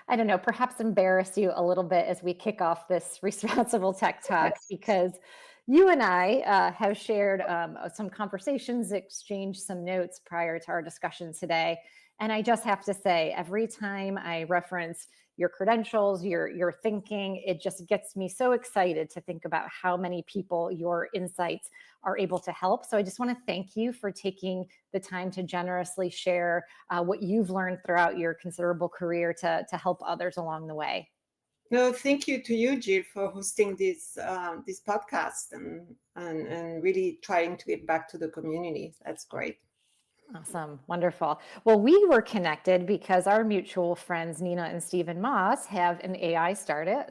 I don't know, perhaps embarrass you a little bit as we kick off this responsible tech talk, because you and I have shared some conversations, exchanged some notes prior to our discussion today. And I just have to say, every time I reference your credentials, your thinking, it just gets me so excited to think about how many people your insights are able to help. So I just want to thank you for taking the time to generously share what you've learned throughout your considerable career to help others along the way. No, thank you to you, Jill, for hosting this podcast and really trying to get back to the community. That's great. Awesome. Wonderful. Well, we were connected because our mutual friends, Nina and Stephen Moss, have an AI startup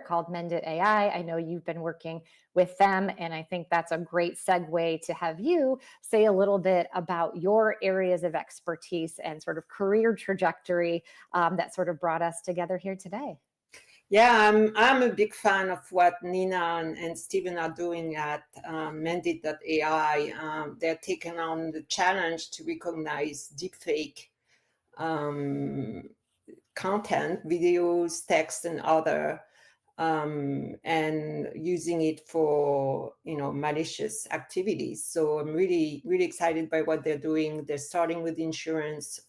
called Mendit AI. I know you've been working with them, and I think that's a great segue to have you say a little bit about your areas of expertise and sort of career trajectory that sort of brought us together here today. Yeah, I'm a big fan of what Nina and Steven are doing at Mendit.ai. They're taking on the challenge to recognize deepfake content, videos, text, and other, and using it for malicious activities. So I'm really excited by what they're doing. They're starting with insurance,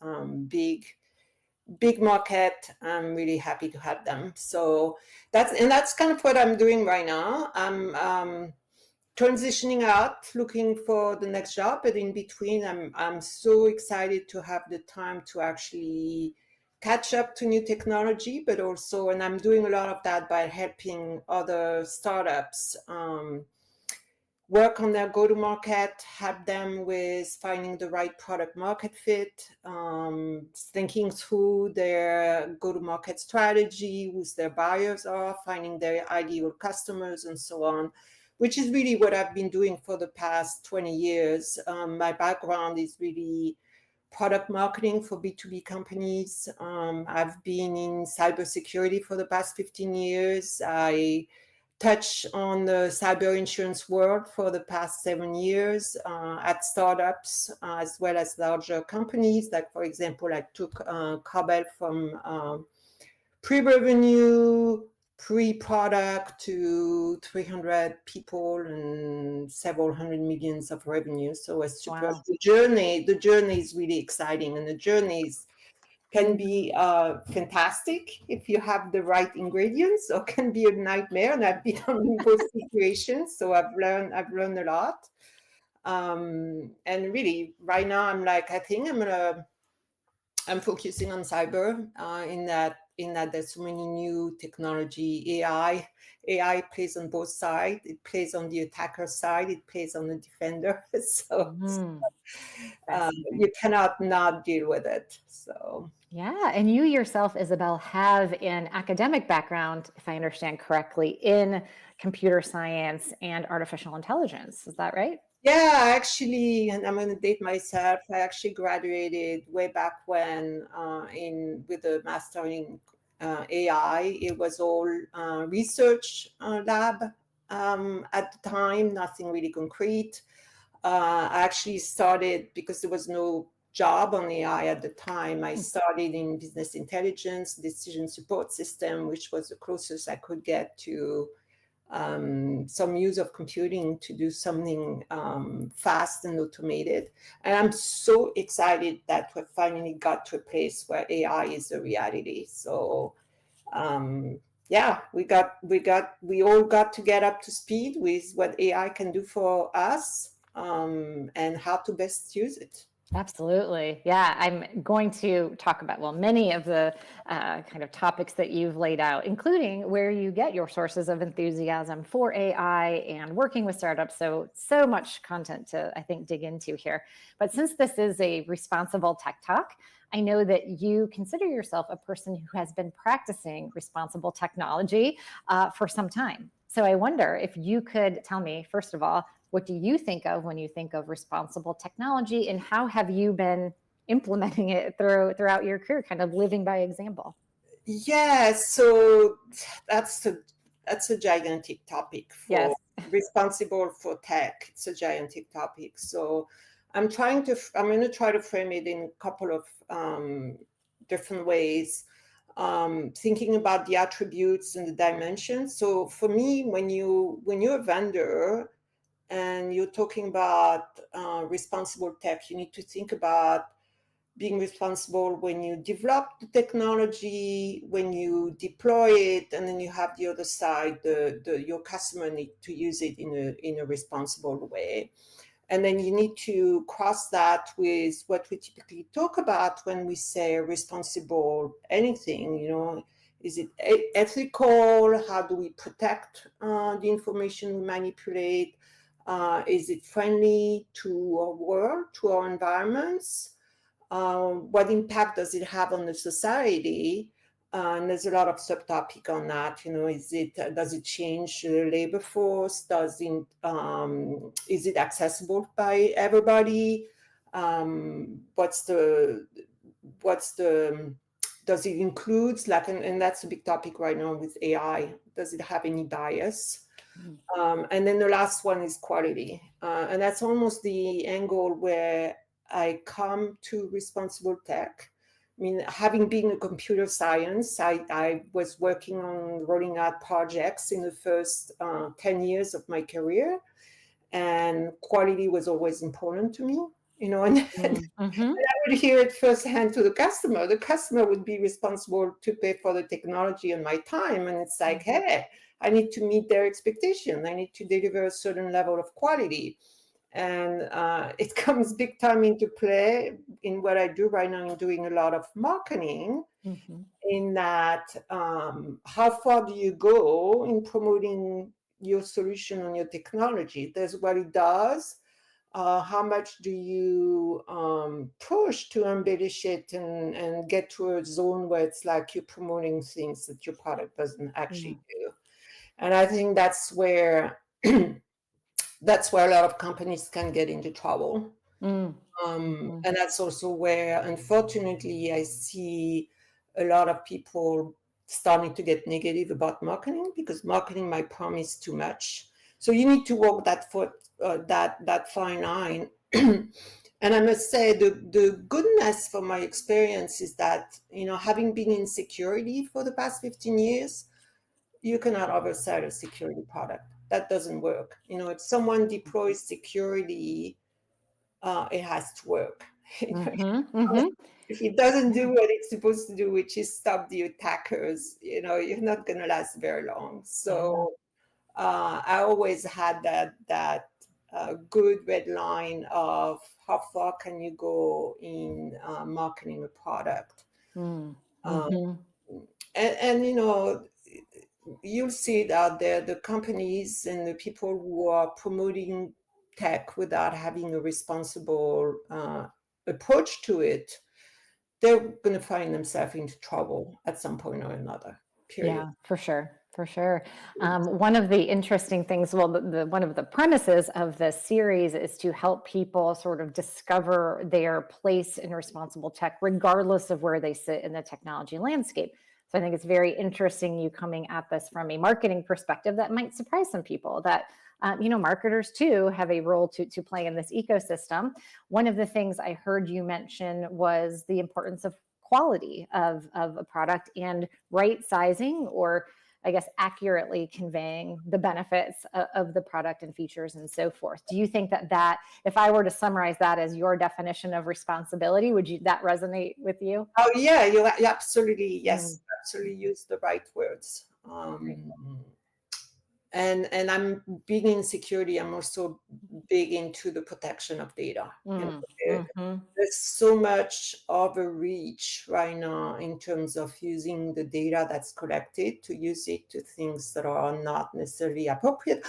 big market. I'm really happy to have them. So that's kind of what I'm doing right now. I'm transitioning out, looking for the next job, but in between, I'm so excited to have the time to actually catch up to new technology, but also, and I'm doing a lot of that by helping other startups work on their go-to-market, help them with finding the right product market fit, thinking through their go-to-market strategy, who their buyers are, finding their ideal customers, and so on, which is really what I've been doing for the past 20 years. My background is really product marketing for B2B companies. I've been in cybersecurity for the past 15 years. I touch on the cyber insurance world for the past 7 years at startups as well as larger companies. Like, for example, I took Cobel from pre-revenue, pre-product to 300 people and several hundred millions of revenue. So it's super. Wow. The journey is really exciting, and the journeys can be fantastic if you have the right ingredients, or can be a nightmare. And I've been in both situations, so I've learned a lot. And really, right now, I think I'm focusing on cyber in that there's so many new technology. AI plays on both sides. It plays on the attacker side. It plays on the defender. So you cannot not deal with it. So. Yeah, and you yourself, Isabelle, have an academic background, if I understand correctly, in computer science and artificial intelligence. Is that right? Yeah, actually, and I'm going to date myself. I actually graduated way back when with a master in AI. It was all research lab at the time, nothing really concrete. I actually started because there was no job on AI at the time. I started in business intelligence, decision support system, which was the closest I could get to some use of computing to do something fast and automated. And I'm so excited that we finally got to a place where AI is a reality. So yeah, we all got to get up to speed with what AI can do for us and how to best use it. Absolutely. Yeah, I'm going to talk about, well, many of the kind of topics that you've laid out, including where you get your sources of enthusiasm for AI and working with startups. So much content to, I think, dig into here. But since this is a responsible tech talk, I know that you consider yourself a person who has been practicing responsible technology for some time. So I wonder if you could tell me, first of all, what do you think of when you think of responsible technology, and how have you been implementing it throughout your career, kind of living by example? Yeah, so that's a gigantic topic Yes. for responsible for tech. It's a gigantic topic. So I'm going to try to frame it in a couple of different ways. thinking about the attributes and the dimensions. So for me, when you're a vendor and you're talking about responsible tech, you need to think about being responsible when you develop the technology, when you deploy it, and then you have the other side, your customer need to use it in a responsible way. And then you need to cross that with what we typically talk about when we say responsible anything, is it ethical? How do we protect the information we manipulate? Is it friendly to our world, to our environments? What impact does it have on the society? And there's a lot of subtopic on that. Does it change the labor force? Is it accessible by everybody? Does it include, and that's a big topic right now with AI. Does it have any bias? And then the last one is quality. And that's almost the angle where I come to responsible tech. I mean, having been in computer science, I was working on rolling out projects in the first 10 years of my career, and quality was always important to me, and I would hear it firsthand to the customer. The customer would be responsible to pay for the technology and my time, and it's like, hey, I need to meet their expectation. I need to deliver a certain level of quality. And it comes big time into play in what I do right now in doing a lot of marketing, in that how far do you go in promoting your solution and your technology? There's what it does. How much do you push to embellish it and get to a zone where it's like you're promoting things that your product doesn't actually do? And I think that's where a lot of companies can get into trouble. And that's also where, unfortunately, I see a lot of people starting to get negative about marketing, because marketing might promise too much. So you need to walk that fine line. And I must say, the goodness from my experience is that, having been in security for the past 15 years, you cannot oversell a security product. That doesn't work. If someone deploys security, it has to work. If it doesn't do what it's supposed to do, which is stop the attackers, you're not going to last very long. So I always had that good red line of how far can you go in marketing a product. And you'll see it out there, the companies and the people who are promoting tech without having a responsible approach to it, they're going to find themselves into trouble at some point or another, period. Yeah, for sure. For sure. One of the interesting things, well, one of the premises of this series is to help people sort of discover their place in responsible tech, regardless of where they sit in the technology landscape. So I think it's very interesting you coming at this from a marketing perspective that might surprise some people, that marketers too have a role to play in this ecosystem. One of the things I heard you mention was the importance of quality of a product and right sizing, or I guess accurately conveying the benefits of the product and features and so forth. Do you think that if I were to summarize that as your definition of responsibility, that resonate with you? Oh yeah, you absolutely, yes, absolutely use the right words. And I'm big in security. I'm also big into the protection of data. There's so much overreach right now in terms of using the data that's collected to use it to things that are not necessarily appropriate.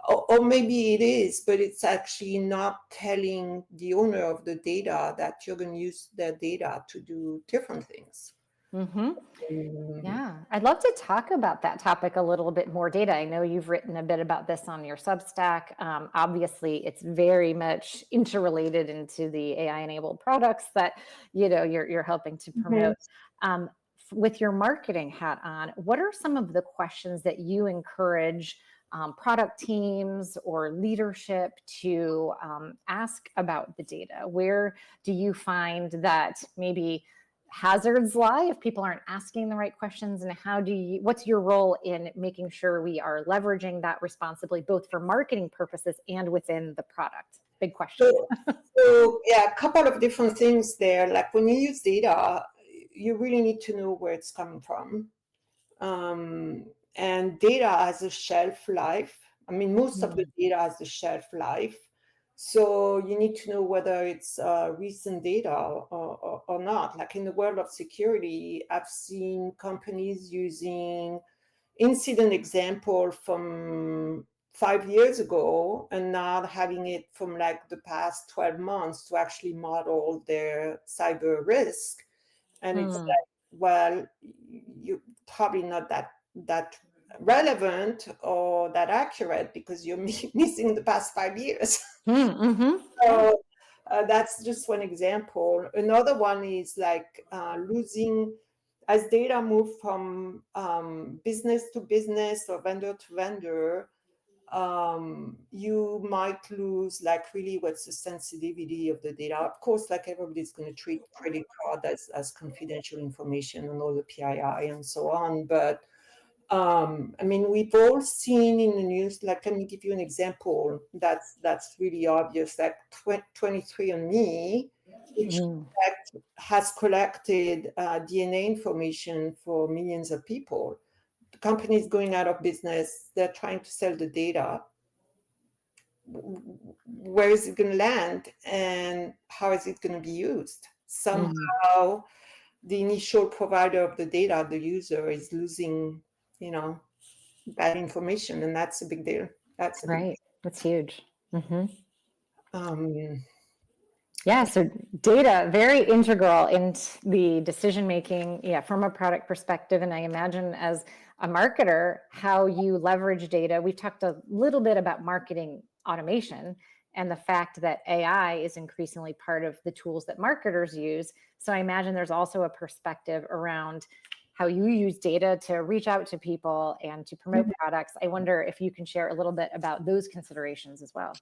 Or maybe it is, but it's actually not telling the owner of the data that you're going to use their data to do different things. Yeah, I'd love to talk about that topic a little bit more. Data. I know you've written a bit about this on your Substack. Obviously, it's very much interrelated into the AI-enabled products that you're helping to promote. With your marketing hat on, what are some of the questions that you encourage product teams or leadership to ask about the data? Where do you find that maybe hazards lie if people aren't asking the right questions, and what's your role in making sure we are leveraging that responsibly, both for marketing purposes and within the product? Big question. So yeah, a couple of different things there. Like when you use data, you really need to know where it's coming from. And data has a shelf life. I mean, most of the data has a shelf life. So you need to know whether it's recent data or not. Like in the world of security, I've seen companies using incident example from 5 years ago and not having it from like the past 12 months to actually model their cyber risk. And it's like, well, you're probably not that relevant or that accurate because you're missing the past 5 years. So that's just one example. Another one is like losing, as data move from business to business or vendor to vendor, you might lose like really what's the sensitivity of the data. Of course, like everybody's going to treat credit card as confidential information and all the PII and so on. But I mean, we've all seen in the news, like, let me give you an example that's really obvious, like 23andMe, which has collected DNA information for millions of people. The company is going out of business. They're trying to sell the data. Where is it going to land and how is it going to be used? Somehow the initial provider of the data, the user, is losing, that information, and that's a big deal. That's a big deal. That's huge. Yeah, so data, very integral in the decision making, from a product perspective. And I imagine as a marketer, how you leverage data. We've talked a little bit about marketing automation and the fact that AI is increasingly part of the tools that marketers use. So I imagine there's also a perspective around how you use data to reach out to people and to promote products. I wonder if you can share a little bit about those considerations as well.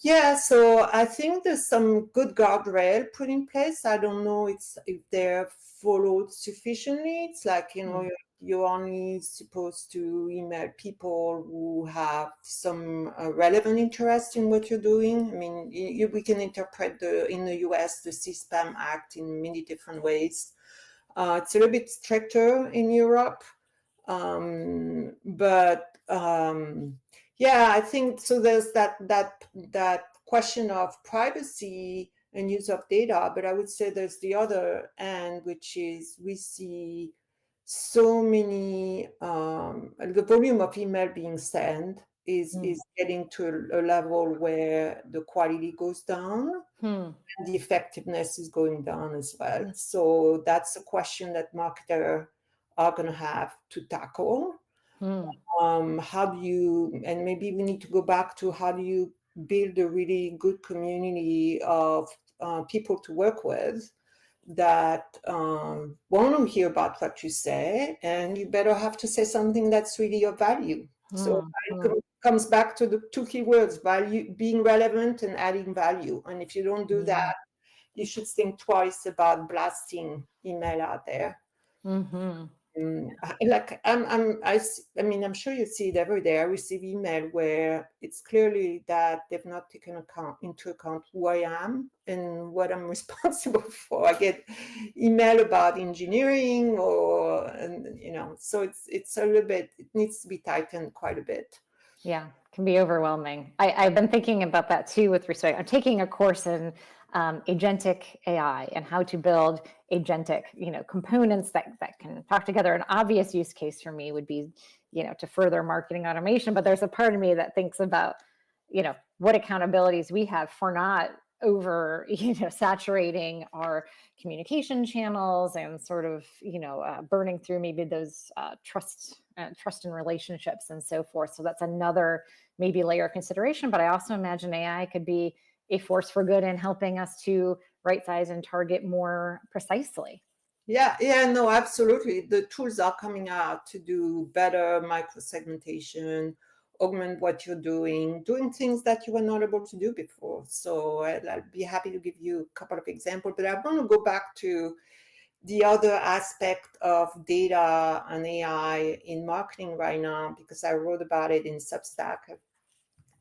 Yeah, so I think there's some good guardrail put in place. I don't know if they're followed sufficiently. It's like, you're only supposed to email people who have some relevant interest in what you're doing. I mean, we can interpret in the US, the CSPAM Act in many different ways. It's a little bit stricter in Europe, but yeah, I think so. There's that question of privacy and use of data, but I would say there's the other end, which is we see so many the volume of email being sent is getting to a level where the quality goes down. And the effectiveness is going down as well. So that's a question that marketers are going to have to tackle. How do you, and maybe we need to go back to how do you build a really good community of people to work with that want to hear about what you say, and you better have to say something that's really of value. So it comes back to the two key words: value, being relevant, and adding value. And if you don't do that, you should think twice about blasting email out there. Like I mean, I'm sure you see it every day. I receive email where it's clearly that they've not taken into account who I am and what I'm responsible for. I get email about engineering so it's a little bit, it needs to be tightened quite a bit. Yeah, can be overwhelming. I've been thinking about that too with respect. I'm taking a course in agentic AI and how to build agentic, components that can talk together. An obvious use case for me would be, to further marketing automation. But there's a part of me that thinks about, what accountabilities we have for not over, saturating our communication channels and sort of, burning through maybe those trust and relationships and so forth. So that's another maybe layer of consideration. But I also imagine AI could be a force for good in helping us to right size and target more precisely. Yeah, no, absolutely. The tools are coming out to do better micro-segmentation, augment what you're doing things that you were not able to do before. So I'll be happy to give you a couple of examples, but I want to go back to the other aspect of data and AI in marketing right now, because I wrote about it in Substack. I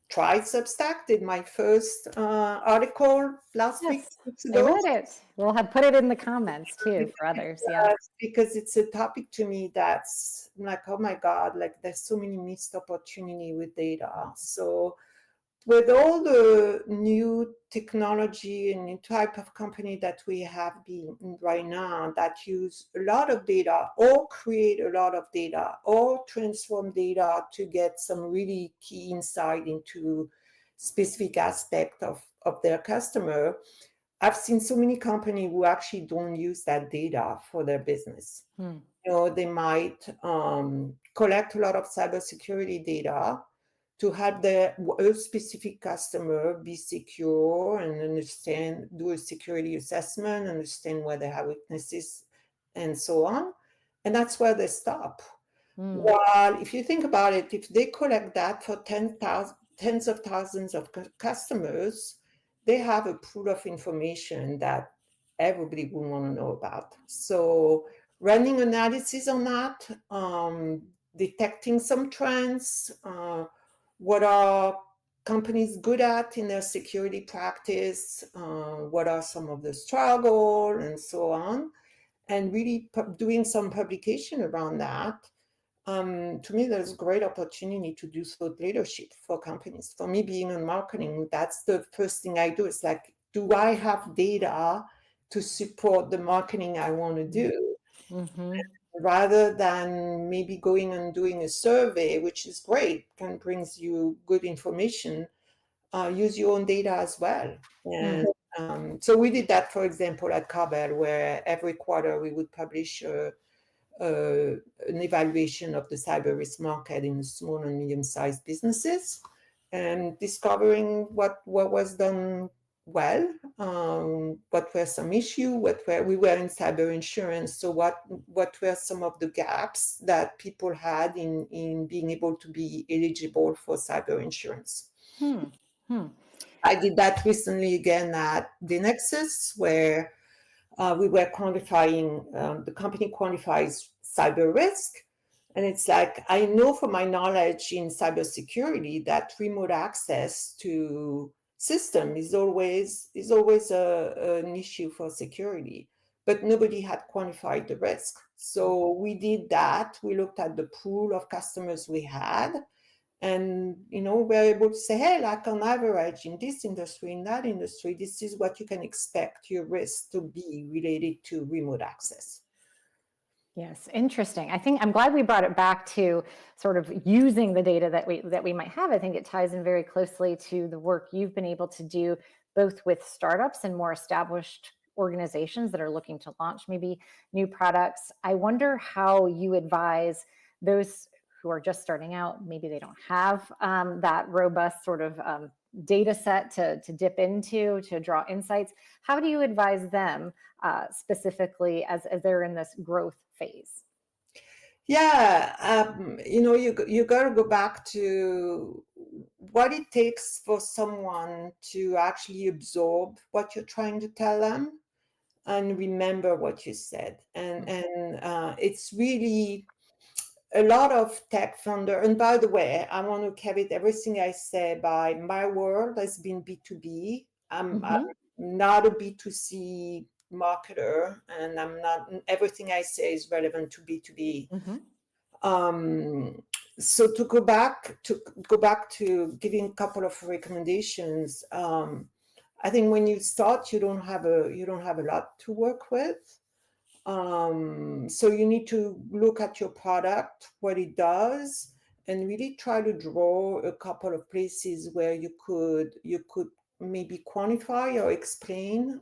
tried Substack, did my first article last week, Yes, 2 weeks I ago. read it. We'll have put it in the comments too for others. Yeah. Because it's a topic to me that's like, oh my God, like there's so many missed opportunity with data. So with all the new technology and new type of company that we have been right now that use a lot of data or create a lot of data or transform data to get some really key insight into specific aspect of their customer, I've seen so many companies who actually don't use that data for their business. They might collect a lot of cybersecurity data to help a specific customer be secure and do a security assessment, understand where they have weaknesses, and so on. And that's where they stop. While if you think about it, if they collect that for tens of thousands of customers, they have a pool of information that everybody would want to know about. So running analysis on that, detecting some trends, what are companies good at in their security practice, what are some of the struggles, and so on, and really doing some publication around that. To me, there's great opportunity to do thought leadership for companies. For me, being in marketing, that's the first thing I do. It's like, do I have data to support the marketing I want to do? Rather than maybe going and doing a survey, which is great, and brings you good information, use your own data as well. And so we did that, for example, at Carbell, where every quarter we would publish an evaluation of the cyber risk market in small and medium-sized businesses, and discovering what was done well, what were some issues, we were in cyber insurance, so what were some of the gaps that people had in being able to be eligible for cyber insurance. I did that recently again at the Nexus, where we were quantifying, the company quantifies cyber risk. And it's like, I know from my knowledge in cybersecurity that remote access to system is always an issue for security, but nobody had quantified the risk. So we did that. We looked at the pool of customers we had, and we're able to say, hey, like on average in this industry, in that industry, this is what you can expect your risk to be related to remote access. Yes, interesting. I think I'm glad we brought it back to sort of using the data that we might have. I think it ties in very closely to the work you've been able to do, both with startups and more established organizations that are looking to launch maybe new products. I wonder how you advise those who are just starting out. Maybe they don't have that robust sort of data set to dip into, to draw insights. How do you advise them specifically as they're in this growth phase? Yeah, you got to go back to what it takes for someone to actually absorb what you're trying to tell them and remember what you said. And it's really a lot of tech founder. And by the way, I want to caveat everything I say by my world has been B2B. I'm not a B2C marketer, and I'm not, everything I say is relevant to B2B. So to go back to giving a couple of recommendations, I think when you start, you don't have a lot to work with. So you need to look at your product, what it does, and really try to draw a couple of places where you could maybe quantify or explain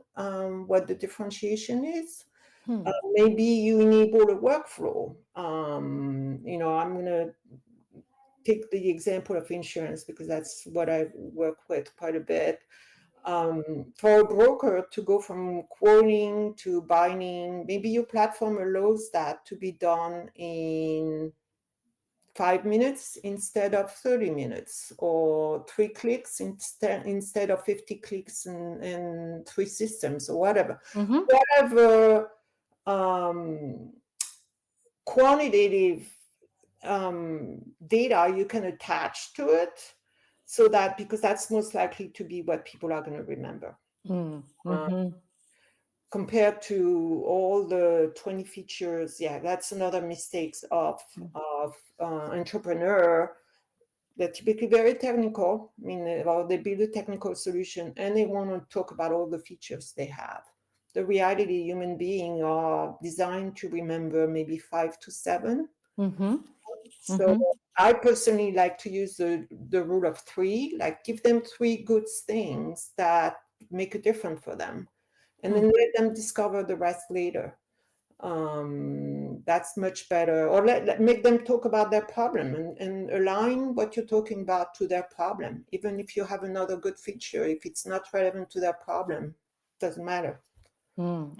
what the differentiation is. Maybe you enable a workflow. I'm going to take the example of insurance because that's what I work with quite a bit. For a broker to go from quoting to binding, maybe your platform allows that to be done in 5 minutes instead of 30 minutes, or 3 clicks instead of 50 clicks and 3 systems, or whatever. Whatever um, quantitative data you can attach to it, so that, because that's most likely to be what people are going to remember. Mm-hmm. Compared to all the 20 features, yeah, that's another mistakes of entrepreneur. They're typically very technical. I mean, they build a technical solution and they want to talk about all the features they have. The reality, human beings are designed to remember maybe 5 to 7. Mm-hmm. So I personally like to use the rule of 3, like give them 3 good things that make a difference for them, and then let them discover the rest later. That's much better. Or make them talk about their problem, and align what you're talking about to their problem. Even if you have another good feature, if it's not relevant to their problem, doesn't matter.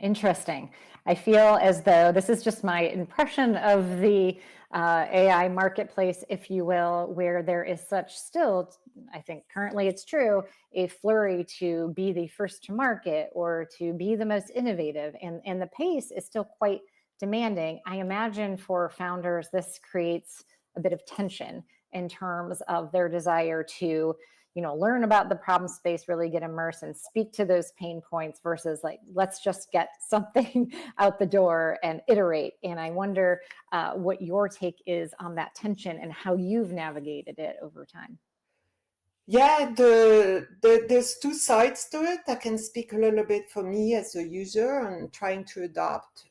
Interesting. I feel as though this is just my impression of the AI marketplace, if you will, where there is such still, I think currently it's true, a flurry to be the first to market or to be the most innovative. And the pace is still quite demanding. I imagine for founders, this creates a bit of tension in terms of their desire to learn about the problem space, really get immersed and speak to those pain points versus like, let's just get something out the door and iterate. And I wonder what your take is on that tension and how you've navigated it over time. Yeah, there's 2 sides to it. I can speak a little bit for me as a user and trying to adopt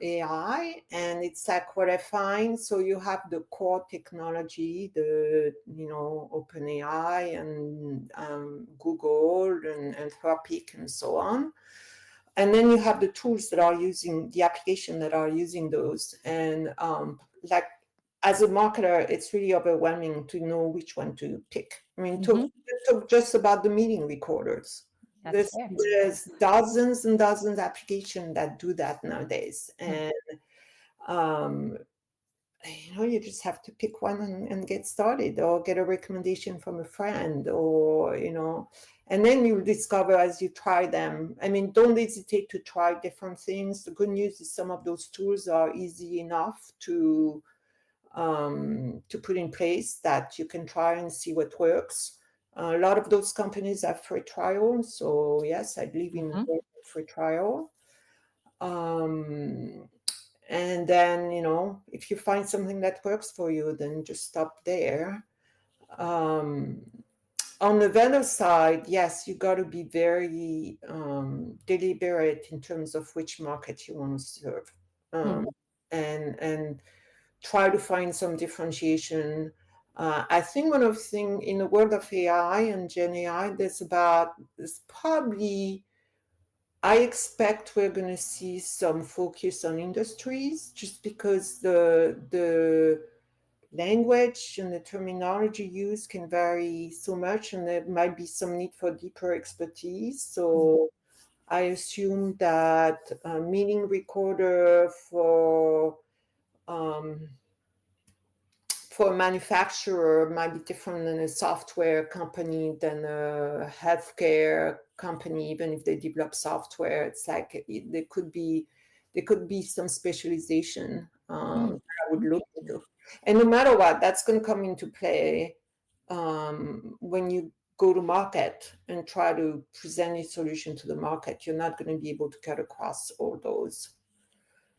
AI, and it's like what I find. So you have the core technology, the OpenAI and Google and Anthropic and so on, and then you have the tools that are using the application that are using those, and like, as a marketer, it's really overwhelming to know which one to pick. I mean, talk just about the meeting recorders. There's dozens and dozens of applications that do that nowadays. And, you just have to pick one and get started, or get a recommendation from a friend, or, and then you'll discover as you try them. I mean, don't hesitate to try different things. The good news is some of those tools are easy enough to put in place that you can try and see what works. A lot of those companies have free trials, so yes, I believe in free trial. And then, if you find something that works for you, then just stop there. On the vendor side, yes, you got to be very deliberate in terms of which market you want to serve, and try to find some differentiation. I think one of the things in the world of AI and Gen AI, there's probably, I expect we're going to see some focus on industries, just because the language and the terminology used can vary so much, and there might be some need for deeper expertise. So I assume that a meeting recorder for a manufacturer might be different than a software company, than a healthcare company. Even if they develop software, it's like there could be some specialization that I would look into. And no matter what, that's going to come into play when you go to market and try to present a solution to the market. You're not going to be able to cut across all those.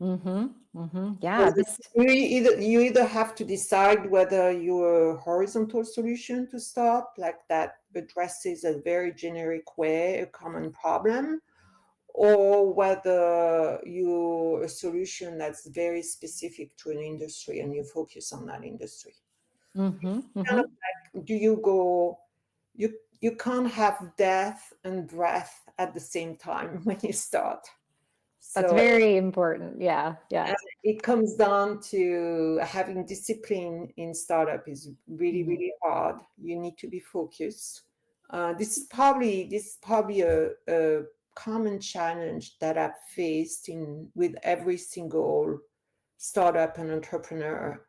Yeah, you either have to decide whether you're a horizontal solution to start, like that addresses a very generic way a common problem, or whether you're a solution that's very specific to an industry and you focus on that industry. Kind of like, do you go? You can't have depth and breadth at the same time when you start. That's very important. Yeah. It comes down to having discipline in startup is really, really hard. You need to be focused. This is probably a common challenge that I've faced with every single startup and entrepreneur.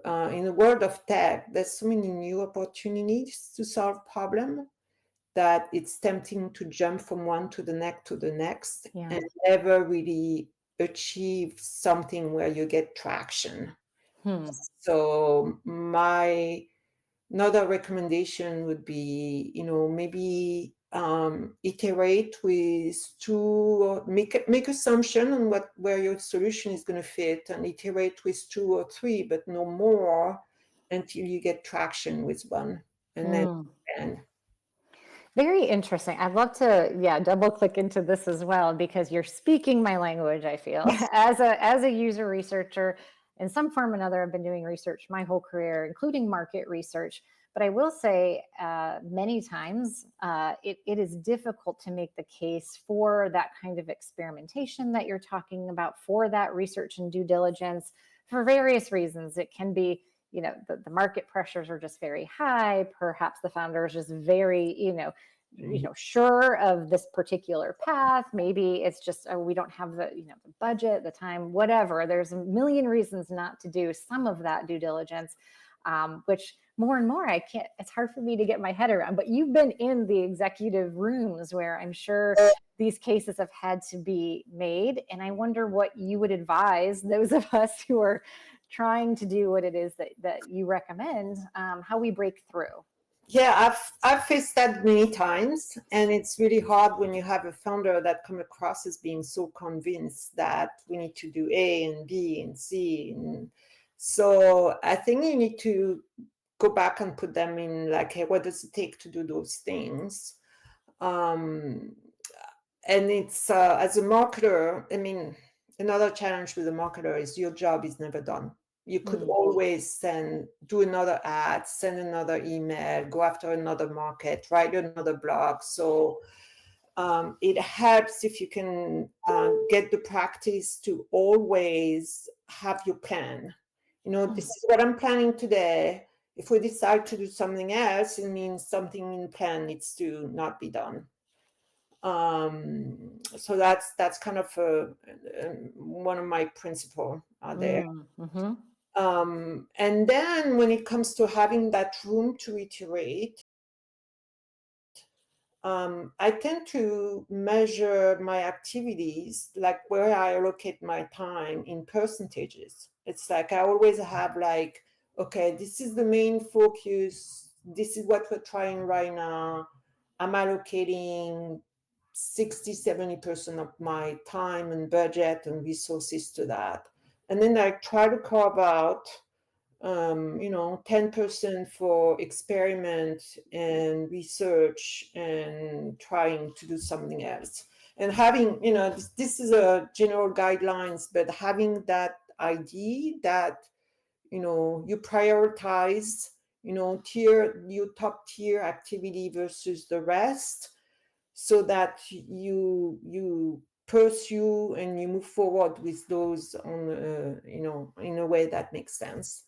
In the world of tech, there's so many new opportunities to solve problems that it's tempting to jump from one to the next and never really achieve something where you get traction. Hmm. So my another recommendation would be, maybe iterate with two, or make assumption on where your solution is going to fit, and iterate with two or three, but no more until you get traction with one, and then Hmm. and Very interesting. I'd love to, yeah, double click into this as well, because you're speaking my language, I feel. As a user researcher, in some form or another, I've been doing research my whole career, including market research. But I will say many times it is difficult to make the case for that kind of experimentation that you're talking about, for that research and due diligence, for various reasons. It can be, the market pressures are just very high. Perhaps the founder is just very, sure of this particular path. Maybe it's just, we don't have the budget, the time, whatever. There's a million reasons not to do some of that due diligence, which more and more it's hard for me to get my head around. But you've been in the executive rooms where I'm sure these cases have had to be made, and I wonder what you would advise those of us who are trying to do what it is that you recommend, how we break through. Yeah, I've faced that many times, and it's really hard when you have a founder that come across as being so convinced that we need to do A and B and C. And so I think you need to go back and put them in, like, hey, what does it take to do those things? And it's as a marketer, I mean, another challenge with a marketer is your job is never done. You could always do another ad, send another email, go after another market, write another blog. So it helps if you can get the practice to always have your plan. This is what I'm planning today. If we decide to do something else, it means something in plan needs to not be done. So that's kind of one of my principles there. Mm-hmm. And then when it comes to having that room to iterate, I tend to measure my activities, like where I allocate my time, in percentages. It's like I always have, like, okay, this is the main focus. This is what we're trying right now. I'm allocating 60-70% of my time and budget and resources to that. And then I try to carve out 10% for experiment and research and trying to do something else. And having, this is a general guidelines, but having that idea that, you prioritize, your top tier activity versus the rest, so that you pursue and you move forward with those on, in a way that makes sense.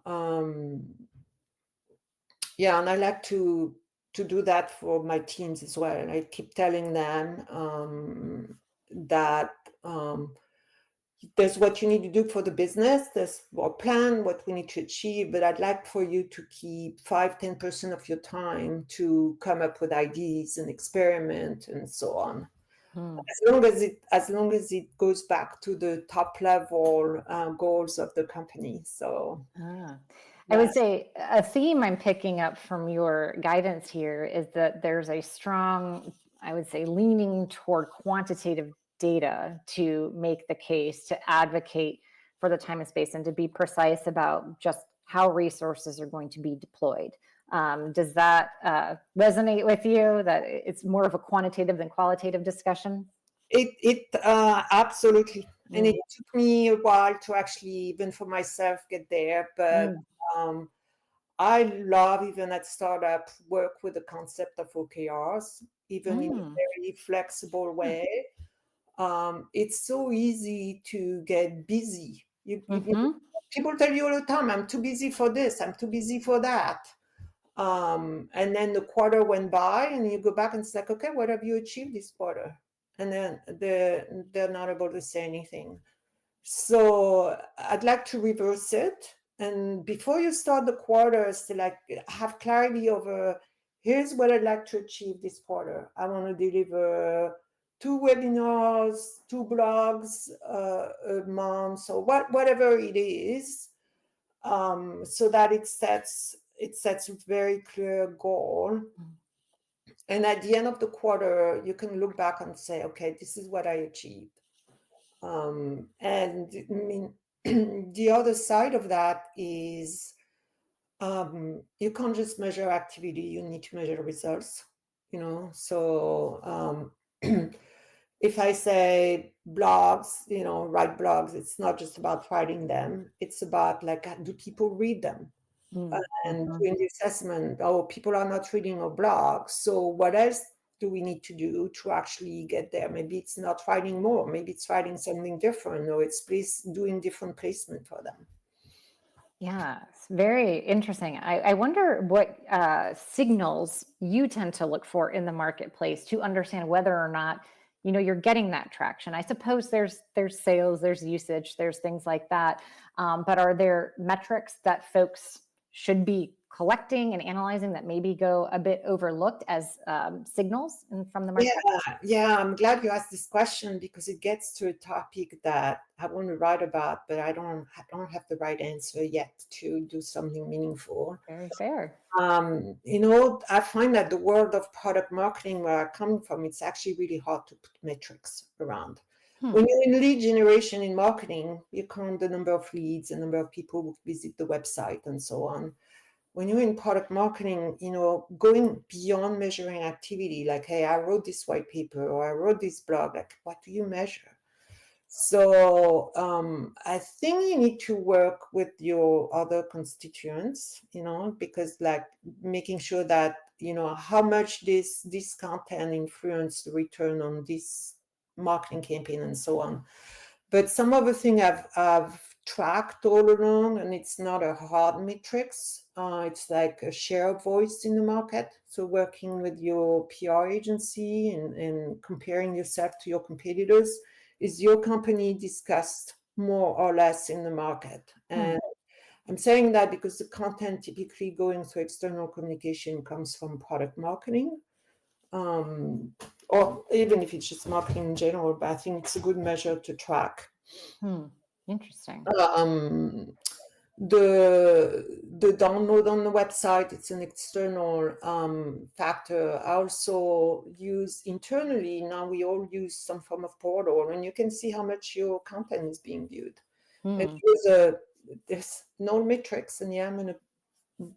Yeah, and I like to do that for my teams as well. I keep telling them that there's what you need to do for the business, there's our plan, what we need to achieve, but I'd like for you to keep 5-10% of your time to come up with ideas and experiment and so on. As long as it goes back to the top level goals of the company. So I would say a theme I'm picking up from your guidance here is that there's a strong, I would say, leaning toward quantitative data to make the case, to advocate for the time and space, and to be precise about just how resources are going to be deployed. Does that resonate with you, that it's more of a quantitative than qualitative discussion? It absolutely. And it took me a while to actually, even for myself, get there. But I love, even at startup, work with the concept of OKRs, even in a very flexible way. It's so easy to get busy. People tell you all the time, I'm too busy for this, I'm too busy for that. And then the quarter went by and you go back and it's like, okay, what have you achieved this quarter? And then they're not able to say anything. So I'd like to reverse it. And before you start the quarters, to like have clarity over, here's what I'd like to achieve this quarter. I want to deliver 2 webinars, 2 blogs a month, or whatever it is, so that it sets a very clear goal. And at the end of the quarter, you can look back and say, okay, this is what I achieved. And I mean, the other side of that is you can't just measure activity, you need to measure results, So if I say blogs, write blogs, it's not just about writing them, it's about like, do people read them? And doing the assessment, people are not reading our blog, so what else do we need to do to actually get there? Maybe it's not writing more, maybe it's writing something different, or it's doing different placement for them. Yeah, it's very interesting. I wonder what signals you tend to look for in the marketplace to understand whether or not you're getting that traction. I suppose there's sales, there's usage, there's things like that. But are there metrics that folks should be collecting and analyzing that maybe go a bit overlooked as signals from the market? Yeah, I'm glad you asked this question, because it gets to a topic that I want to write about, but I don't have the right answer yet to do something meaningful. Very fair. I find that the world of product marketing, where I come from, it's actually really hard to put metrics around. When you're in lead generation in marketing, you count the number of leads, the number of people who visit the website, and so on. When you're in product marketing, going beyond measuring activity, like, hey, I wrote this white paper, or I wrote this blog, like, what do you measure? So I think you need to work with your other constituents, because like making sure that, how much this content influenced the return on this marketing campaign and so on. But some of the things I've tracked all along, and it's not a hard matrix. It's like a share of voice in the market. So working with your PR agency and comparing yourself to your competitors. Is your company discussed more or less in the market? And I'm saying that because the content typically going through external communication comes from product marketing, or even if it's just marketing in general, but I think it's a good measure to track. Interesting. The download on the website, it's an external factor. I also use internally, now we all use some form of portal, and you can see how much your content is being viewed. And there's no metrics, and I'm going to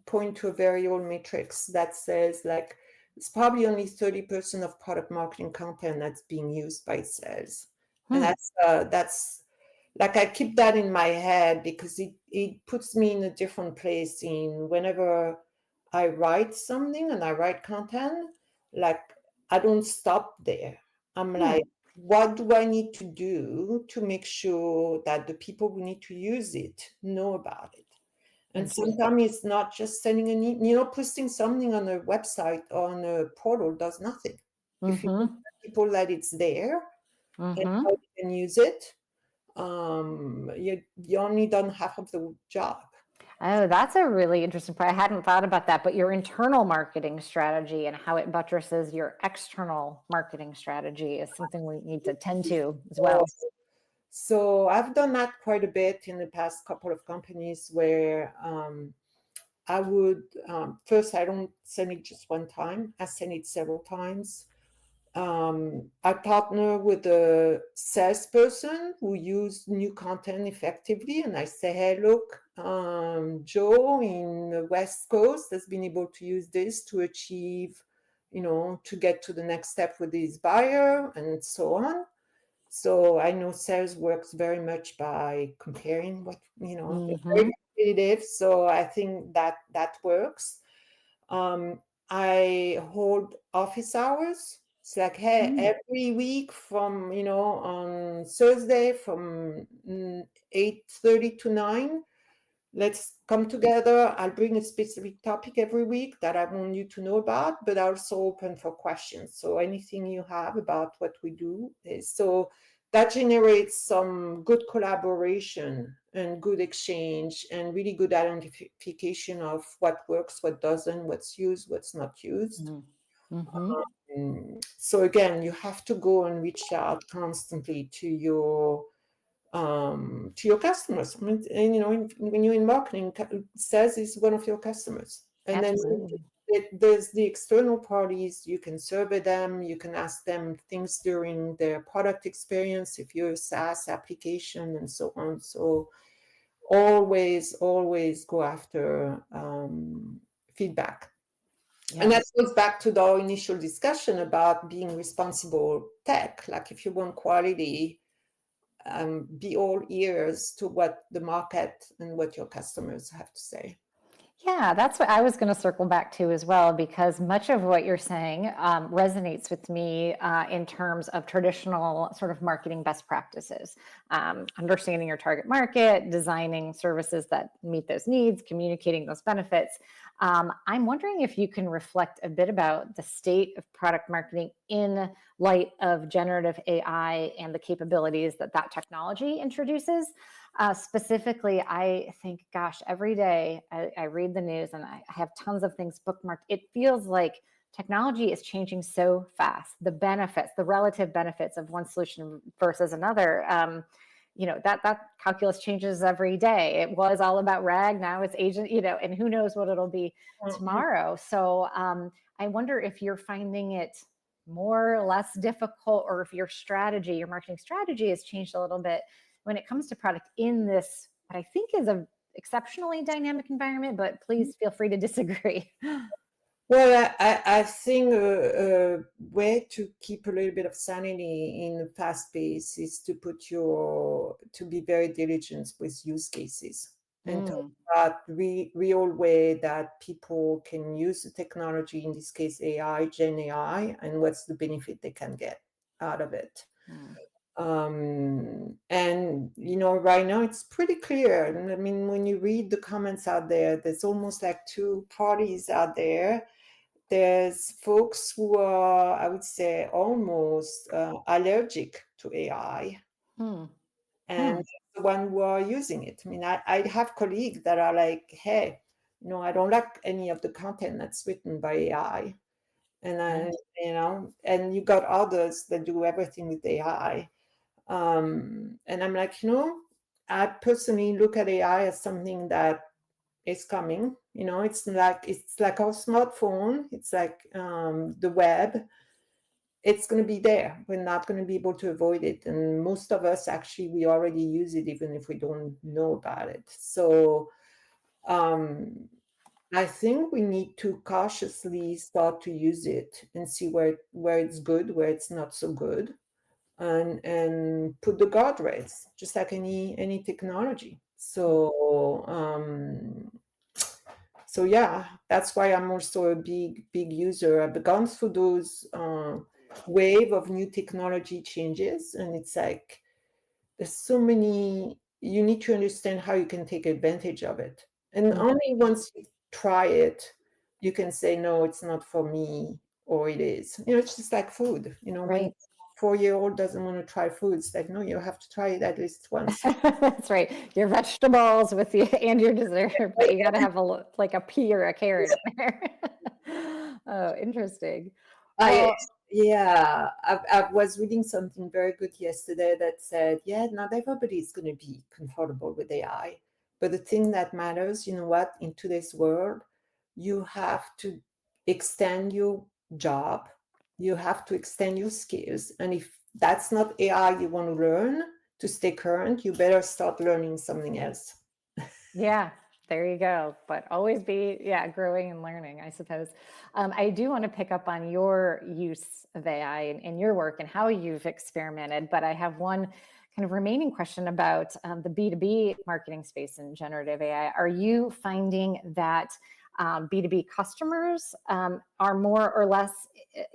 point to a very old matrix that says like it's probably only 30% of product marketing content that's being used by sales. And that's like, I keep that in my head because it puts me in a different place in whenever I write something and I write content, like I don't stop there. I'm like, what do I need to do to make sure that the people who need to use it know about it? And sometimes it's not just sending posting something on a website or on a portal does nothing. If you tell people that it's there and how you can use it, you only done half of the job. Oh, that's a really interesting point. I hadn't thought about that, but your internal marketing strategy and how it buttresses your external marketing strategy is something we need to tend to as well. So I've done that quite a bit in the past couple of companies where I would, first, I don't send it just one time. I send it several times. I partner with a salesperson who use new content effectively. And I say, hey, look, Joe in the West Coast has been able to use this to achieve, to get to the next step with his buyer and so on. So I know sales works very much by comparing what, they're very competitive. So I think that works. I hold office hours. It's like, hey, every week from, on Thursday from 8:30 to 9, let's come together. I'll bring a specific topic every week that I want you to know about, but also open for questions. So anything you have about what we do so that generates some good collaboration and good exchange and really good identification of what works, what doesn't, what's used, what's not used. Mm-hmm. So again, you have to go and reach out constantly to your customers. I mean, and when you're in marketing, sales is one of your customers, and then Absolutely. there's the external parties. You can survey them, you can ask them things during their product experience if you're a SaaS application, and so on. So always go after feedback. And that Yes. goes back to our initial discussion about being responsible tech. Like if you want quality, be all ears to what the market and what your customers have to say. Yeah, that's what I was going to circle back to as well, because much of what you're saying resonates with me in terms of traditional sort of marketing best practices, understanding your target market, designing services that meet those needs, communicating those benefits. I'm wondering if you can reflect a bit about the state of product marketing in light of generative AI and the capabilities that that technology introduces. Specifically, I think, gosh, every day I read the news and I have tons of things bookmarked. It feels like technology is changing so fast. The benefits, the relative benefits of one solution versus another, that calculus changes every day. It was all about RAG, now it's agent, and who knows what it'll be tomorrow. So I wonder if you're finding it more or less difficult, or if your marketing strategy has changed a little bit when it comes to product in this, what I think is a exceptionally dynamic environment, but please feel free to disagree. Well, I think a way to keep a little bit of sanity in the fast pace is to be very diligent with use cases and talk about real way that people can use the technology, in this case AI, Gen AI, and what's the benefit they can get out of it. And right now it's pretty clear. I mean, when you read the comments out there, there's almost like two parties out there. There's folks who are, I would say, almost allergic to AI, and the one who are using it. I mean, I have colleagues that are like, hey, I don't like any of the content that's written by AI. And you got others that do everything with AI. And I'm like, I personally look at AI as something that is coming. It's like our smartphone. It's like the web. It's going to be there. We're not going to be able to avoid it. And most of us, actually, we already use it, even if we don't know about it. So I think we need to cautiously start to use it and see where it's good, where it's not so good, and put the guardrails, just like any technology. So yeah, that's why I'm also a big user. I've gone through those wave of new technology changes, and it's like there's so many. You need to understand how you can take advantage of it, and only once you try it, you can say, no, it's not for me, or it is. It's just like food. When Right. 4-year-old doesn't want to try food, it's like, no, you have to try it at least once. That's right. Your vegetables with you and your dessert, but you got to have a pea or a carrot in there. Oh, interesting. I Well, Yeah, I was reading something very good yesterday that said, yeah, not everybody is going to be comfortable with AI, but the thing that matters, you know what, in today's world, you have to extend your job, you have to extend your skills, and if that's not AI you want to learn to stay current, you better start learning something else. yeah, there you go. But always be, growing and learning, I suppose. I do want to pick up on your use of AI in your work and how you've experimented, but I have one kind of remaining question about the B2B marketing space in generative AI. Are you finding that B2B customers are more or less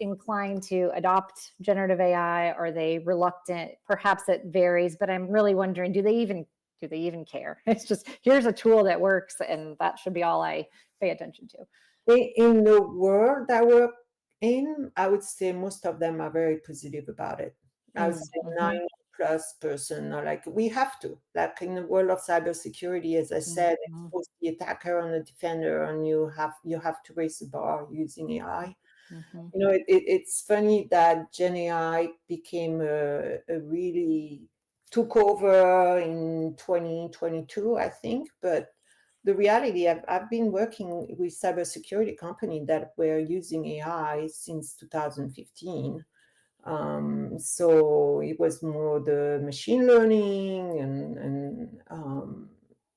inclined to adopt generative AI? Are they reluctant? Perhaps it varies, but I'm really wondering, do they even care? It's just, here's a tool that works, and that should be all I pay attention to. In the world that we're in, I would say most of them are very positive about it. I would say 90+% are like, we have to. Like in the world of cybersecurity, as I said, it's both the attacker and the defender, and you have to raise the bar using AI. Mhm. It's funny that Gen AI became a really took over in 2022, I think. But the reality, I've been working with cybersecurity company that were using AI since 2015. So it was more the machine learning and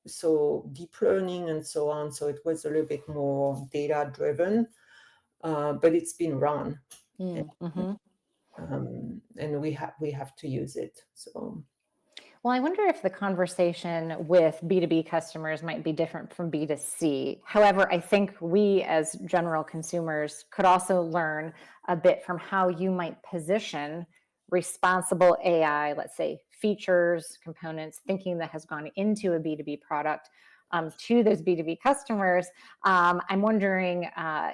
so deep learning and so on. So it was a little bit more data driven, but it's been run, Mm-hmm. and we have to use it. So Well, I wonder if the conversation with B2B customers might be different from B2C. However, I think we as general consumers could also learn a bit from how you might position responsible AI, let's say features, components, thinking that has gone into a B2B product to those B2B customers. I'm wondering,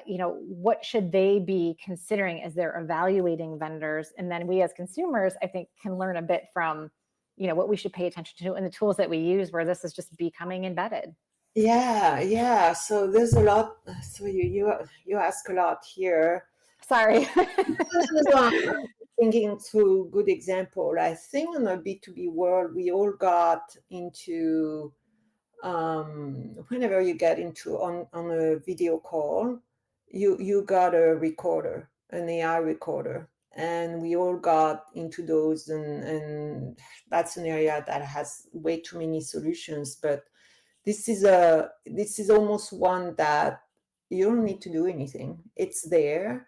what should they be considering as they're evaluating vendors? And then we as consumers, I think, can learn a bit from what we should pay attention to and the tools that we use where this is just becoming embedded. yeah. So there's a lot. So you ask a lot here. Sorry. I'm thinking through good example. I think in the B2B world, we all got into whenever you get into on a video call, you got a recorder, an AI recorder, and we all got into those, and that's an area that has way too many solutions. But this is almost one that you don't need to do anything. It's there,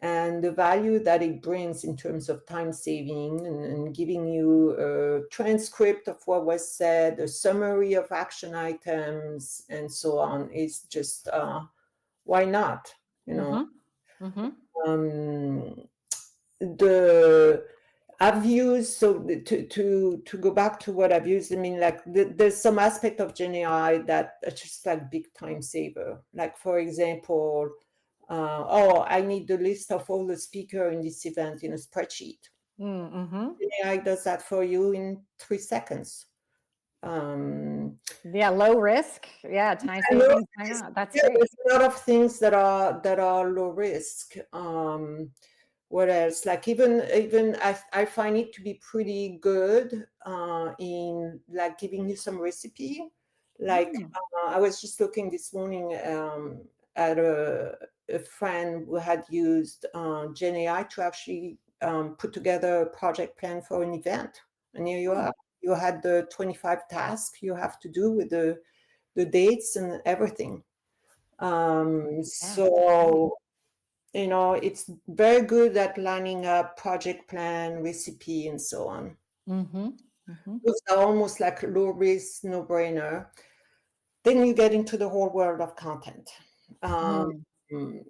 and the value that it brings in terms of time saving and giving you a transcript of what was said, a summary of action items, and so on is just why not? Mm-hmm. Mm-hmm. Um, the I've used, so to go back to what I've used, I mean, like there's some aspect of Gen AI that are just like big time saver. Like for example, I need the list of all the speakers in this event in a spreadsheet. Mm-hmm. AI does that for you in 3 seconds. Um, Yeah, low risk. Yeah, time I know savings. Why not? That's yeah, great. there's a lot of things that are low risk. What else? Like even I find it to be pretty good in like giving you some recipe. Like Mm. I was just looking this morning at a friend who had used Gen AI to actually put together a project plan for an event. And here you are. You had the 25 tasks you have to do with the dates and everything. Yeah, that's great. So it's very good at lining up project plan, recipe, and so on. Mm-hmm. Mm-hmm. Those are almost like low risk, no brainer. Then you get into the whole world of content. Um, Mm.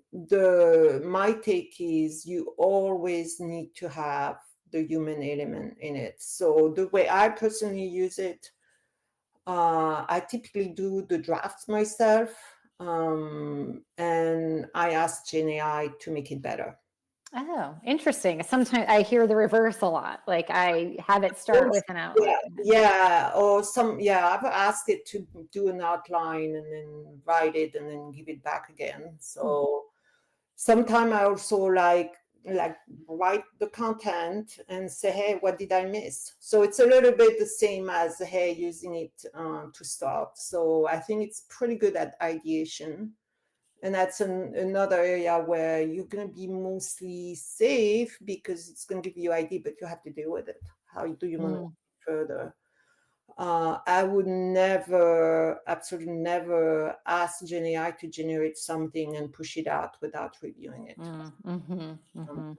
my take is you always need to have the human element in it. So the way I personally use it, I typically do the drafts myself, and I ask Gen AI to make it better. Oh, interesting. Sometimes I hear the reverse a lot. Like I have it start Yes, with an yeah, outline. yeah, or I've asked it to do an outline and then write it and then give it back again. Hmm. So sometimes I also like write the content and say, hey, what did I miss? So it's a little bit the same as, hey, using it to start. So I think it's pretty good at ideation. And that's another area where you're going to be mostly safe because it's going to give you idea, but you have to deal with it. How do you want to Mm. further? I would never, absolutely never ask Gen AI to generate something and push it out without reviewing it. Mm. Mm-hmm. Um, Mm-hmm.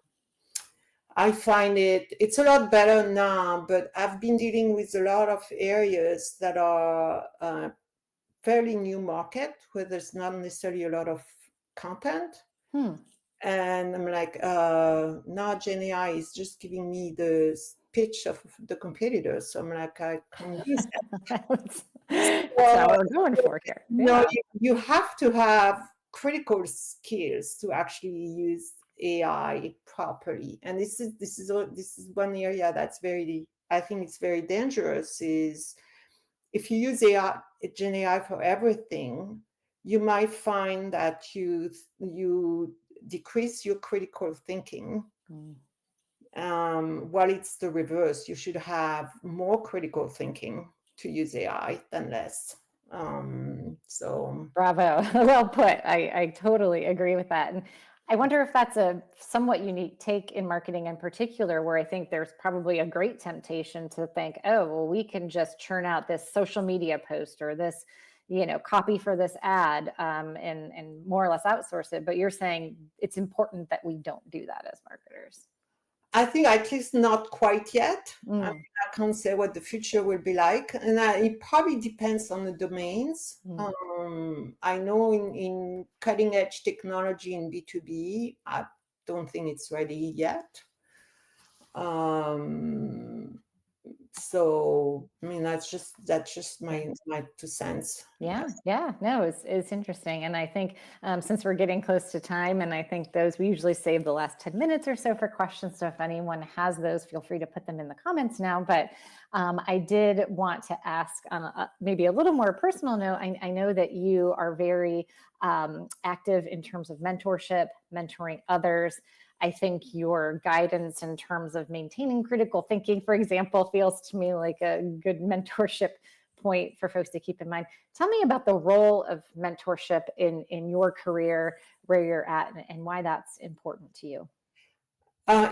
I find it's a lot better now, but I've been dealing with a lot of areas that are fairly new market where there's not necessarily a lot of content. Hmm. And I'm like, now Gen AI is just giving me the pitch of the competitors. So I'm like, I can't use that. That's So, not what we're going for here. no, Yeah. you have to have critical skills to actually use AI properly. And this is one area that's I think it's very dangerous is if you use Gen AI for everything, you might find that you decrease your critical thinking. Mm. While it's the reverse, you should have more critical thinking to use AI than less. So Bravo. Well put. I totally agree with that. And I wonder if that's a somewhat unique take in marketing in particular, where I think there's probably a great temptation to think, oh, well, we can just churn out this social media post or this, copy for this ad, and more or less outsource it. But you're saying it's important that we don't do that as marketers. I think at least not quite yet. Mm. I can't say what the future will be like, and it probably depends on the domains. I know in cutting edge technology in B2B, I don't think it's ready yet. So I mean that's just my 2 cents. Yeah, no, it's interesting. And I think since we're getting close to time, and I think we usually save the last 10 minutes or so for questions. So if anyone has those, feel free to put them in the comments now. But I did want to ask on maybe a little more personal note. I know that you are very active in terms of mentorship, mentoring others. I think your guidance in terms of maintaining critical thinking, for example, feels to me like a good mentorship point for folks to keep in mind. Tell me about the role of mentorship in your career, where you're at, and why that's important to you.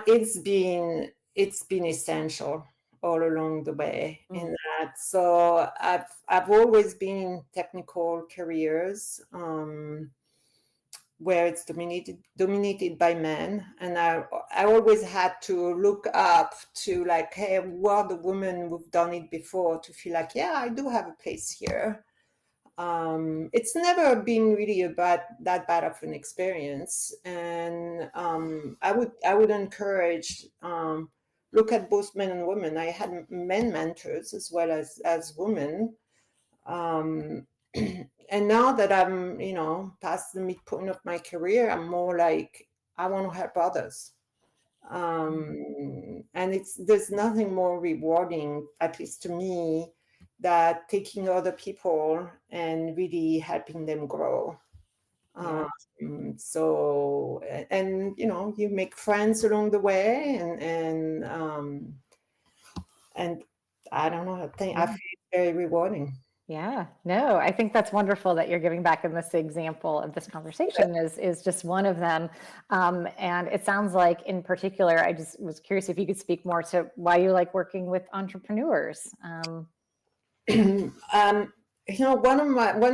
It's been essential all along the way in that. So I've always been in technical careers. Where it's dominated by men, and I always had to look up to like, hey, who are the women who've done it before, to feel like, yeah, I do have a place here. It's never been really that bad of an experience, and I would encourage look at both men and women. I had men mentors as well as women. And now that I'm, past the midpoint of my career, I'm more like, I want to help others. And there's nothing more rewarding, at least to me, that taking other people and really helping them grow. Yeah. So, and you make friends along the way, and I don't know, I feel it's very rewarding. Yeah, no, I think that's wonderful that you're giving back, and this example of this conversation is just one of them. And it sounds like, in particular, I just was curious if you could speak more to why you like working with entrepreneurs. One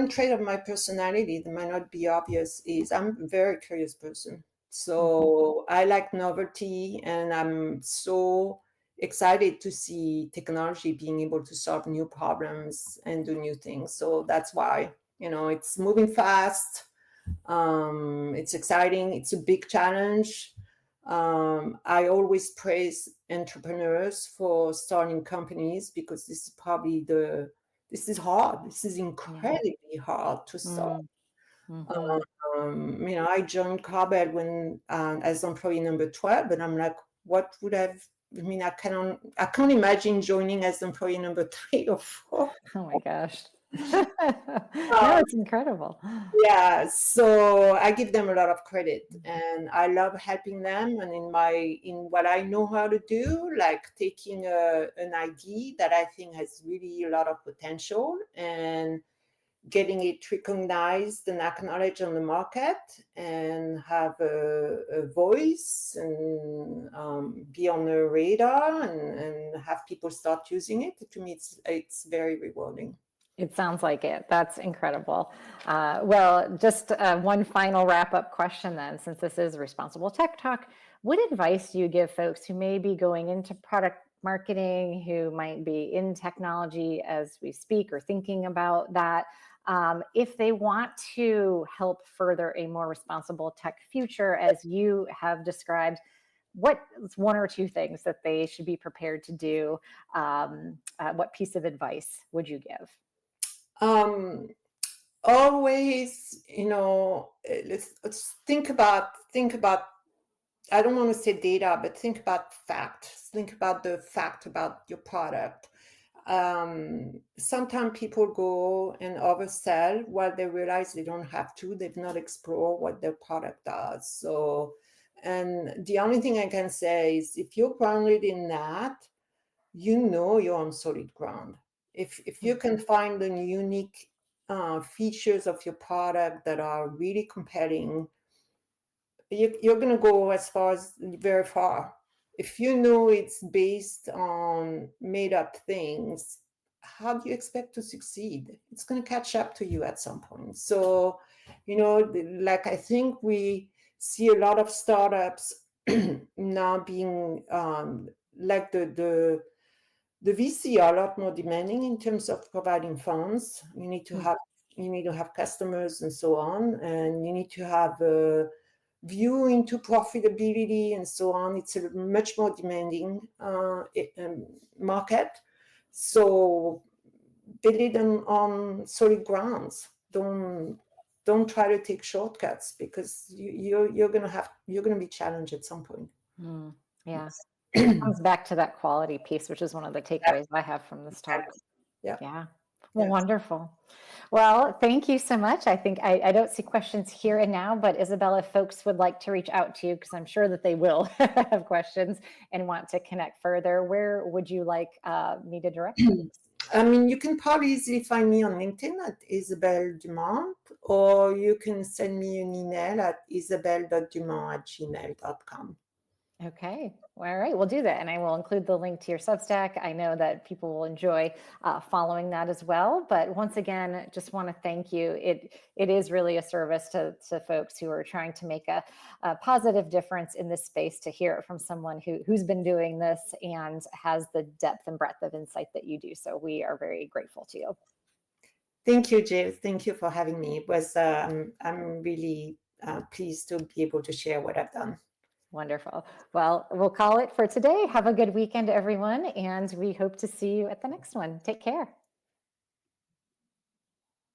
trait of my personality that might not be obvious is I'm a very curious person. So I like novelty, and I'm so excited to see technology being able to solve new problems and do new things. So that's why, it's moving fast. It's exciting. It's a big challenge. I always praise entrepreneurs for starting companies, because this is hard. This is incredibly hard to start. I joined Carbell when as employee number 12, and I'm like, what would I can't imagine joining as employee number 3 or 4. Oh my gosh. No, it's incredible. Yeah, so I give them a lot of credit, and I love helping them. And in what I know how to do, like taking an idea that I think has really a lot of potential and getting it recognized and acknowledged on the market, and have a voice, and be on the radar, and have people start using it. To me, it's very rewarding. It sounds like it. That's incredible. Well, just one final wrap-up question then, since this is Responsible Tech Talk. What advice do you give folks who may be going into product marketing, who might be in technology as we speak, or thinking about that, if they want to help further a more responsible tech future, as you have described? What's one or two things that they should be prepared to do? What piece of advice would you give? Always, let's think about, I don't want to say data, but think about facts. Think about the fact about your product. sometimes people go and oversell while they realize they don't have to. They've not explored what their product does. So, and the only thing I can say is if you're grounded in that, you know you're on solid ground. If you can find the unique features of your product that are really compelling, you're going to go as far as very far. If you know it's based on made up things, how do you expect to succeed? It's going to catch up to you at some point. So, like I think we see a lot of startups now being like the VC are a lot more demanding in terms of providing funds. You need to have customers and so on, and you need to have a view into profitability and so on. It's a much more demanding market. So build it on solid grounds. Don't try to take shortcuts because you're gonna be challenged at some point. Yeah. It comes back to that quality piece, which is one of the takeaways I have from this talk. Yeah. Yeah. Well, Yes. Wonderful. Well, thank you so much. I think I don't see questions here and now, but Isabelle, if folks would like to reach out to you, because I'm sure that they will have questions and want to connect further, where would you like me to direct them? I mean, you can probably easily find me on LinkedIn at Isabelle Dumont, or you can send me an email at isabelle.dumont@gmail.com. Okay. All right. We'll do that. And I will include the link to your Substack. I know that people will enjoy following that as well. But once again, just want to thank you. It is really a service to folks who are trying to make a positive difference in this space, to hear it from someone who's been doing this and has the depth and breadth of insight that you do. So we are very grateful to you. Thank you, Jill. Thank you for having me. It was I'm really pleased to be able to share what I've done. Wonderful. Well, we'll call it for today. Have a good weekend, everyone. And we hope to see you at the next one. Take care.